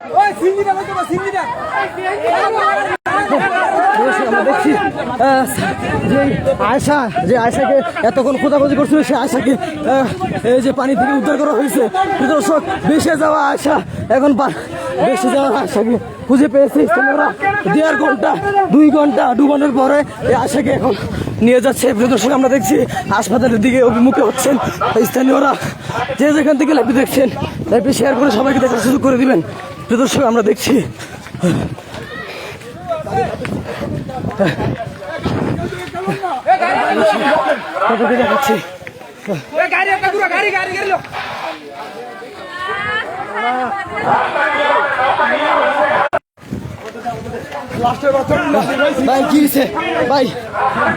আমরা দেখছি যে আয়সাকে এতক্ষণ খোঁজাখুঁজি করছিল, সে আয়সাকে এই যে পানি থেকে উদ্ধার করা হয়েছে। দর্শক, ভেসে যাওয়া আয়সা এখন ভেসে যাওয়া আয়সাকে খুঁজে পেয়েছে তোমরা 1.5 ঘন্টা 2 ঘন্টা ডুবানোর পরে এই আয়সাকে এখন নিয়ে যাচ্ছে। দর্শক, আমরা দেখছি হাসপাতালের দিকে অভিমুখে হচ্ছেন স্থানীয়রা। যে যেখান থেকে লাইভে দেখছেন লাইভে শেয়ার করে সবাইকে দেখার সুযোগ করে দিবেন। দর্শক, আমরা দেখছি দেখাচ্ছি ভাই কি হয়েছে ভাই?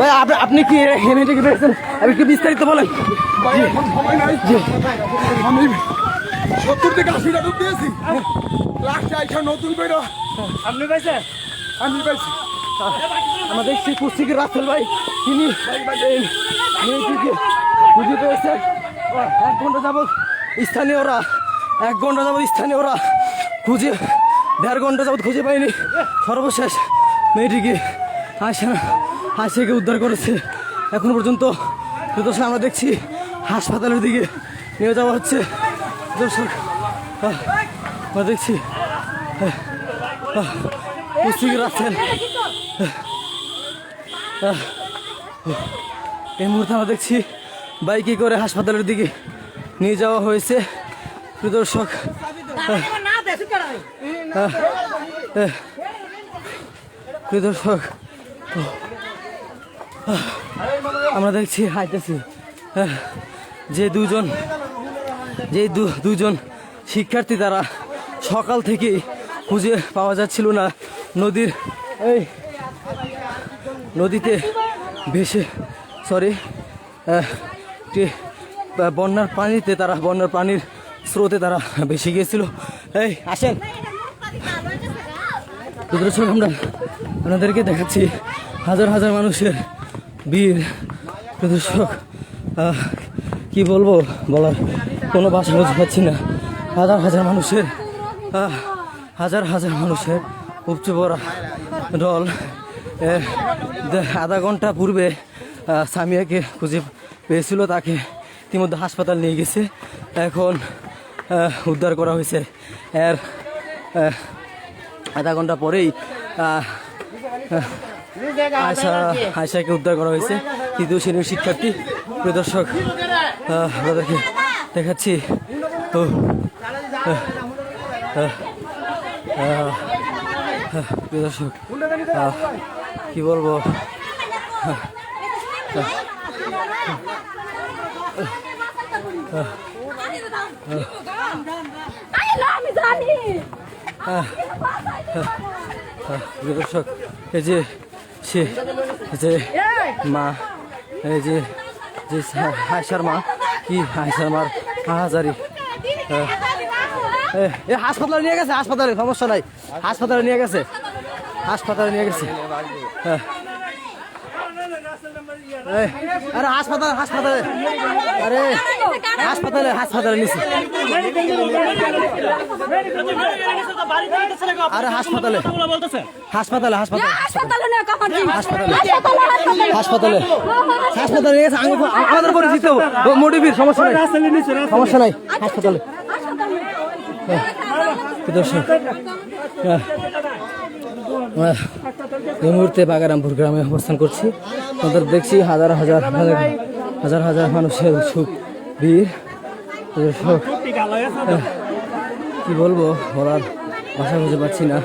ভাই আপনি কি হেমেটে কি পেয়েছেন? আপনি একটু বিস্তারিত বলেন। আমি 70 থেকে 80টা ডুব দিয়েছি, লাস্টে আইসা নতুন করে আপনি পাইছেন? আমি পাইছি। আমরা দেখছি কুস্তিকে রাসেল ভাই, তিনি মেয়েটিকে খুঁজে পেয়েছেন। 1 ঘন্টা যাবৎ স্থানীয়রা 1 ঘন্টা যাবৎ স্থানীয়রা খুঁজে 1.5 ঘন্টা যাবৎ খুঁজে পায়নি। সর্বশেষ মেয়েটিকে আয়সাকে উদ্ধার করেছে। এখন পর্যন্ত দর্শক, আমরা দেখছি হাসপাতালের দিকে নিয়ে যাওয়া হচ্ছে। দর্শক, আমরা দেখছি কুস্তিকে রাসেল এই মুহূর্তে আমরা দেখছি বাইকে করে হাসপাতালের দিকে নিয়ে যাওয়া হয়েছে। দর্শক, দর্শক, আমরা দেখছি হাইতেছি যে দুজন শিক্ষার্থী, তারা সকাল থেকেই খুঁজে পাওয়া যাচ্ছিল না। নদীতে ভেসে বন্যার পানির স্রোতে তারা ভেসে গিয়েছিল। এই আসেন, আমরা আপনাদেরকে দেখাচ্ছি হাজার হাজার মানুষের বীর। দর্শক, কি বলবো, বলার কোনো ভাষা বুঝতে পারছি না। হাজার হাজার মানুষের উপচে পড়া দল আধা ঘন্টা পূর্বে সামিয়াকে খুঁজে পেয়েছিল, তাকে ইতিমধ্যে হাসপাতাল নিয়ে গেছে। এখন উদ্ধার করা হয়েছে। এর আধা ঘন্টা পরেই আয়সাকে উদ্ধার করা হয়েছে, 3য় শ্রেণীর শিক্ষার্থী। প্রিয় দর্শক, আপনাদেরকে দেখাচ্ছি প্রিয় দর্শক, কি বলবো, দর্শক, এই যে মা, এই যে আয়সার মা, কি আয়সার মার হাজারি হাসপাতালে নিয়ে গেছে। হাসপাতালে সমস্যা নাই, হাসপাতালে নিয়ে গেছে। আরে হাসপাতালে আরে হাসপাতালে নিছে। আরে হাসপাতালে নিয়ে গেছে। আমাদের পরিচিত মোটিভির সমস্যা নাই, হাসপাতালে। দর্শক, এই মুহূর্তে বাগারামপুর গ্রামে অবস্থান করছি। আমাদের দেখছি হাজার হাজার মানুষের উৎসুক ভিড়। দর্শক, কি বলবো, বলার ভাষা খুঁজে পাচ্ছি না।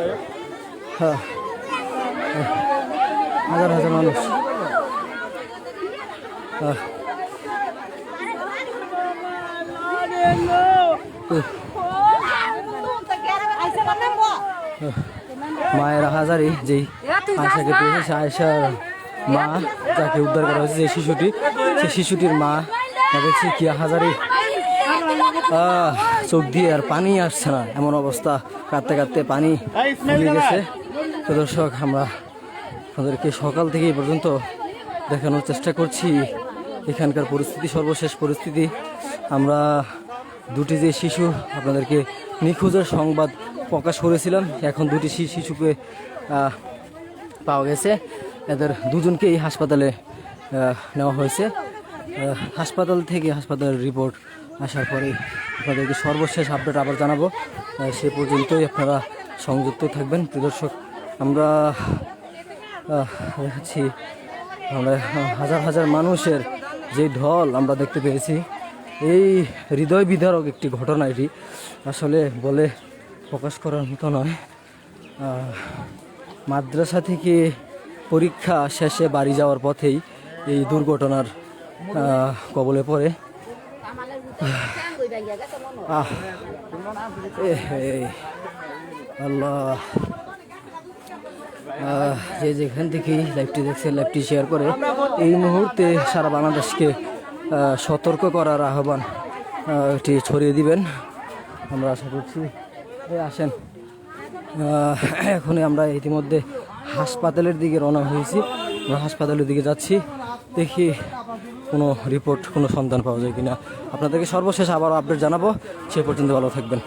হাজার হাজার মানুষ। মায়েরা হাজারি, যেই আয়সাকে পেয়েছে, আয়সার মা যাকে উদ্ধার করা হয়েছে, যে শিশুটির মা দেখছি কি হাজারি, চোখ দিয়ে আর পানি আসছে না, এমন অবস্থা। কাঁদতে পানি ফুলে গেছে। তো দর্শক, আমরা আপনাদেরকে সকাল থেকে এই পর্যন্ত দেখানোর চেষ্টা করছি এখানকার পরিস্থিতি, সর্বশেষ পরিস্থিতি। আমরা দুটি যে শিশু আপনাদেরকে নিখোঁজের সংবাদ প্রকাশ করেছিলাম, এখন দুটি শিশুকে পাওয়া গেছে। এদের দুজনকেই হাসপাতালে নেওয়া হয়েছে। হাসপাতাল থেকে হাসপাতালের রিপোর্ট আসার পরে আপনাদেরকে সর্বশেষ আপডেট আবার জানাবো। সে পর্যন্তই আপনারা সংযুক্ত থাকবেন। প্রিয় দর্শক, আমরা দেখাচ্ছি আমরা হাজার হাজার মানুষের যে ঢল আমরা দেখতে পেয়েছি, এই হৃদয় বিদারক একটি ঘটনা। এটি আসলে বলে প্রকাশ করার মতো নয়। মাদ্রাসা থেকে পরীক্ষা শেষে বাড়ি যাওয়ার পথেই এই দুর্ঘটনার কবলে পড়ে। আল্লাহ, যে যেখান থেকেই লাইভটি দেখছে লাইভটি শেয়ার করে এই মুহূর্তে সারা বাংলাদেশকে সতর্ক করার আহ্বান এটি ছড়িয়ে দিবেন আমরা আশা করছি। আসেন, এখনই আমরা ইতিমধ্যে হাসপাতালের দিকে রওনা হয়েছি। আমরা হাসপাতালের দিকে যাচ্ছি, দেখি কোনো রিপোর্ট, কোনো সন্ধান পাওয়া যায় কিনা। আপনাদেরকে সর্বশেষ আবারও আপডেট জানাবো। সে পর্যন্ত ভালো থাকবেন।